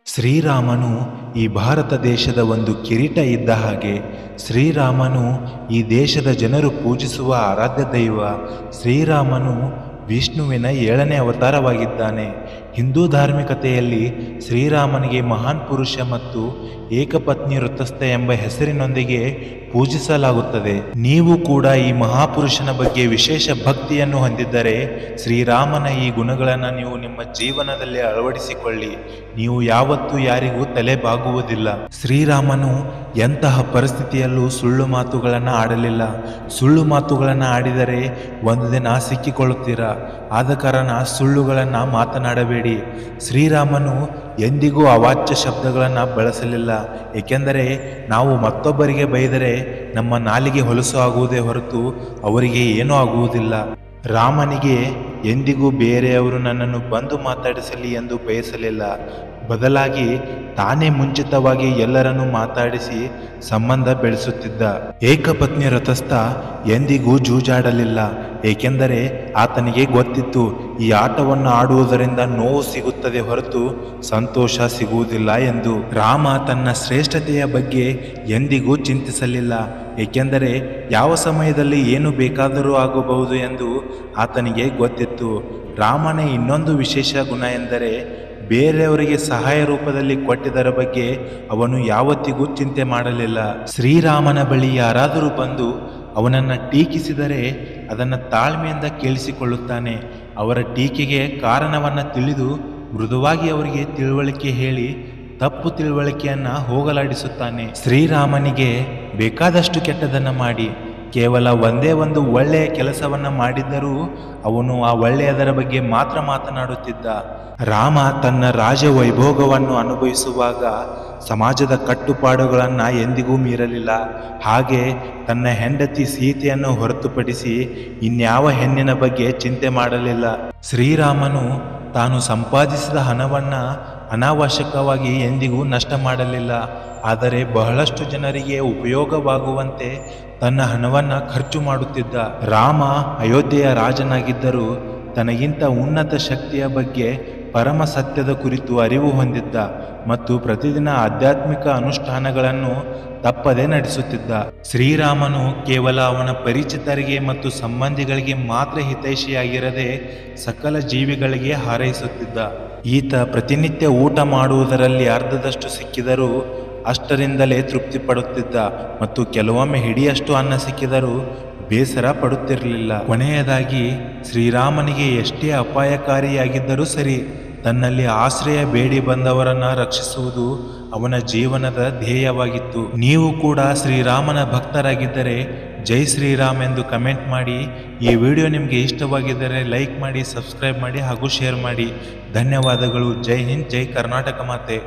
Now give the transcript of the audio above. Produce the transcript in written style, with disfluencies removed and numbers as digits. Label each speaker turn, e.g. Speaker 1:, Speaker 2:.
Speaker 1: ಶ್ರೀರಾಮನು ಈ ಭಾರತ ದೇಶದ ಒಂದು ಕಿರೀಟ ಇದ್ದ ಹಾಗೆ. ಶ್ರೀರಾಮನು ಈ ದೇಶದ ಜನರು ಪೂಜಿಸುವ ಆರಾಧ್ಯ ದೈವ. ಶ್ರೀರಾಮನು ವಿಷ್ಣುವಿನ 7ನೇ ಅವತಾರವಾಗಿದ್ದಾನೆ. ಹಿಂದೂ ಧಾರ್ಮಿಕತೆಯಲ್ಲಿ ಶ್ರೀರಾಮನಿಗೆ ಮಹಾನ್ ಪುರುಷ ಮತ್ತು ಏಕಪತ್ನಿ ವೃತಸ್ಥ ಎಂಬ ಹೆಸರಿನೊಂದಿಗೆ ಪೂಜಿಸಲಾಗುತ್ತದೆ. ನೀವು ಕೂಡ ಈ ಮಹಾಪುರುಷನ ಬಗ್ಗೆ ವಿಶೇಷ ಭಕ್ತಿಯನ್ನು ಹೊಂದಿದ್ದರೆ ಶ್ರೀರಾಮನ ಈ ಗುಣಗಳನ್ನು ನೀವು ನಿಮ್ಮ ಜೀವನದಲ್ಲಿ ಅಳವಡಿಸಿಕೊಳ್ಳಿ. ನೀವು ಯಾವತ್ತೂ ಯಾರಿಗೂ ತಲೆ ಬಾಗುವುದಿಲ್ಲ. ಶ್ರೀರಾಮನು ಎಂತಹ ಪರಿಸ್ಥಿತಿಯಲ್ಲೂ ಸುಳ್ಳು ಮಾತುಗಳನ್ನು ಆಡಲಿಲ್ಲ. ಸುಳ್ಳು ಮಾತುಗಳನ್ನು ಆಡಿದರೆ ಒಂದು ದಿನ ಸಿಕ್ಕಿಕೊಳ್ಳುತ್ತೀರಾ. ಆದ ಕಾರಣ ಸುಳ್ಳುಗಳನ್ನು ಮಾತನಾಡಬೇಡಿ. ಶ್ರೀರಾಮನು ಎಂದಿಗೂ ಅವಾಚ್ಯ ಶಬ್ದಗಳನ್ನು ಬಳಸಲಿಲ್ಲ. ಏಕೆಂದರೆ ನಾವು ಮತ್ತೊಬ್ಬರಿಗೆ ಬೈದರೆ ನಮ್ಮ ನಾಲಿಗೆ ಹೊಲಸು ಆಗುವುದೇ ಹೊರತು ಅವರಿಗೆ ಏನೂ ಆಗುವುದಿಲ್ಲ. ರಾಮನಿಗೆ ಎಂದಿಗೂ ಬೇರೆಯವರು ನನ್ನನ್ನು ಬಂದು ಮಾತಾಡಿಸಲಿ ಎಂದು ಬಯಸಲಿಲ್ಲ. ಬದಲಾಗಿ ತಾನೇ ಮುಂಚಿತವಾಗಿ ಎಲ್ಲರನ್ನೂ ಮಾತಾಡಿಸಿ ಸಂಬಂಧ ಬೆಳೆಸುತ್ತಿದ್ದ. ಏಕಪತ್ನಿ ವ್ರತಸ್ಥ ಎಂದಿಗೂ ಜೂಜಾಡಲಿಲ್ಲ. ಏಕೆಂದರೆ ಆತನಿಗೆ ಗೊತ್ತಿತ್ತು, ಈ ಆಟವನ್ನು ಆಡುವುದರಿಂದ ನೋವು ಸಿಗುತ್ತದೆ ಹೊರತು ಸಂತೋಷ ಸಿಗುವುದಿಲ್ಲ ಎಂದು. ರಾಮ ತನ್ನ ಶ್ರೇಷ್ಠತೆಯ ಬಗ್ಗೆ ಎಂದಿಗೂ ಚಿಂತಿಸಲಿಲ್ಲ. ಏಕೆಂದರೆ ಯಾವ ಸಮಯದಲ್ಲಿ ಏನು ಬೇಕಾದರೂ ಆಗಬಹುದು ಎಂದು ಆತನಿಗೆ ಗೊತ್ತಿತ್ತು. ರಾಮನ ಇನ್ನೊಂದು ವಿಶೇಷ ಗುಣ ಎಂದರೆ ಬೇರೆಯವರಿಗೆ ಸಹಾಯ ರೂಪದಲ್ಲಿ ಕೊಟ್ಟಿದ್ದರ ಬಗ್ಗೆ ಅವನು ಯಾವತ್ತಿಗೂ ಚಿಂತೆ ಮಾಡಲಿಲ್ಲ. ಶ್ರೀರಾಮನ ಬಳಿ ಯಾರಾದರೂ ಬಂದು ಅವನನ್ನು ಟೀಕಿಸಿದರೆ ಅದನ್ನು ತಾಳ್ಮೆಯಿಂದ ಕೇಳಿಸಿಕೊಳ್ಳುತ್ತಾನೆ. ಅವರ ಟೀಕೆಗೆ ಕಾರಣವನ್ನು ತಿಳಿದು ಮೃದುವಾಗಿ ಅವರಿಗೆ ತಿಳುವಳಿಕೆ ಹೇಳಿ ತಪ್ಪು ತಿಳುವಳಿಕೆಯನ್ನು ಹೋಗಲಾಡಿಸುತ್ತಾನೆ. ಶ್ರೀರಾಮನಿಗೆ ಬೇಕಾದಷ್ಟು ಕೆಟ್ಟದನ್ನು ಮಾಡಿ ಕೇವಲ ಒಂದೇ ಒಂದು ಒಳ್ಳೆಯ ಕೆಲಸವನ್ನು ಮಾಡಿದ್ದರೂ ಅವನು ಆ ಒಳ್ಳೆಯದರ ಬಗ್ಗೆ ಮಾತ್ರ ಮಾತನಾಡುತ್ತಿದ್ದ. ರಾಮ ತನ್ನ ರಾಜವೈಭೋಗವನ್ನು ಅನುಭವಿಸುವಾಗ ಸಮಾಜದ ಕಟ್ಟುಪಾಡುಗಳನ್ನು ಎಂದಿಗೂ ಮೀರಲಿಲ್ಲ. ಹಾಗೆ ತನ್ನ ಹೆಂಡತಿ ಸೀತೆಯನ್ನು ಹೊರತುಪಡಿಸಿ ಇನ್ಯಾವ ಹೆಣ್ಣಿನ ಬಗ್ಗೆ ಚಿಂತೆ ಮಾಡಲಿಲ್ಲ. ಶ್ರೀರಾಮನು ತಾನು ಸಂಪಾದಿಸಿದ ಹಣವನ್ನು ಅನಾವಶ್ಯಕವಾಗಿ ಎಂದಿಗೂ ನಷ್ಟ ಮಾಡಲಿಲ್ಲ. ಆದರೆ ಬಹಳಷ್ಟು ಜನರಿಗೆ ಉಪಯೋಗವಾಗುವಂತೆ ತನ್ನ ಹಣವನ್ನು ಖರ್ಚು ಮಾಡುತ್ತಿದ್ದ. ರಾಮ ಅಯೋಧ್ಯೆಯ ರಾಜನಾಗಿದ್ದರೂ ತನಗಿಂತ ಉನ್ನತ ಶಕ್ತಿಯ ಬಗ್ಗೆ ಪರಮ ಸತ್ಯದ ಕುರಿತು ಅರಿವು ಹೊಂದಿದ್ದ ಮತ್ತು ಪ್ರತಿದಿನ ಆಧ್ಯಾತ್ಮಿಕ ಅನುಷ್ಠಾನಗಳನ್ನು ತಪ್ಪದೆ ನಡೆಸುತ್ತಿದ್ದ. ಶ್ರೀರಾಮನು ಕೇವಲ ಅವನ ಪರಿಚಿತರಿಗೆ ಮತ್ತು ಸಂಬಂಧಿಗಳಿಗೆ ಮಾತ್ರ ಹಿತೈಷಿಯಾಗಿರದೆ ಸಕಲ ಜೀವಿಗಳಿಗೆ ಹಾರೈಸುತ್ತಿದ್ದ. ಈತ ಪ್ರತಿನಿತ್ಯ ಊಟ ಮಾಡುವುದರಲ್ಲಿ ಅರ್ಧದಷ್ಟು ಸಿಕ್ಕಿದರೂ ಅಷ್ಟರಿಂದಲೇ ತೃಪ್ತಿ ಪಡುತ್ತಿದ್ದ ಮತ್ತು ಕೆಲವೊಮ್ಮೆ ಹಿಡಿಯಷ್ಟು ಅನ್ನ ಸಿಕ್ಕಿದರೂ ಬೇಸರ ಪಡುತ್ತಿರಲಿಲ್ಲ. ಕೊನೆಯದಾಗಿ ಶ್ರೀರಾಮನಿಗೆ ಎಷ್ಟೇ ಅಪಾಯಕಾರಿಯಾಗಿದ್ದರೂ ಸರಿ, ತನ್ನಲ್ಲಿ ಆಶ್ರಯ ಬೇಡಿ ಬಂದವರನ್ನು ರಕ್ಷಿಸುವುದು ಅವನ ಜೀವನದ ಧ್ಯೇಯವಾಗಿತ್ತು. ನೀವು ಕೂಡ ಶ್ರೀರಾಮನ ಭಕ್ತರಾಗಿದ್ದರೆ ಜೈ ಶ್ರೀರಾಮ್ ಎಂದು ಕಮೆಂಟ್ ಮಾಡಿ. ಈ ವಿಡಿಯೋ ನಿಮಗೆ ಇಷ್ಟವಾಗಿದ್ದರೆ ಲೈಕ್ ಮಾಡಿ, ಸಬ್ಸ್ಕ್ರೈಬ್ ಮಾಡಿ ಹಾಗೂ ಶೇರ್ ಮಾಡಿ. ಧನ್ಯವಾದಗಳು. ಜೈ ಹಿಂದ್, ಜೈ ಕರ್ನಾಟಕ ಮಾತೆ.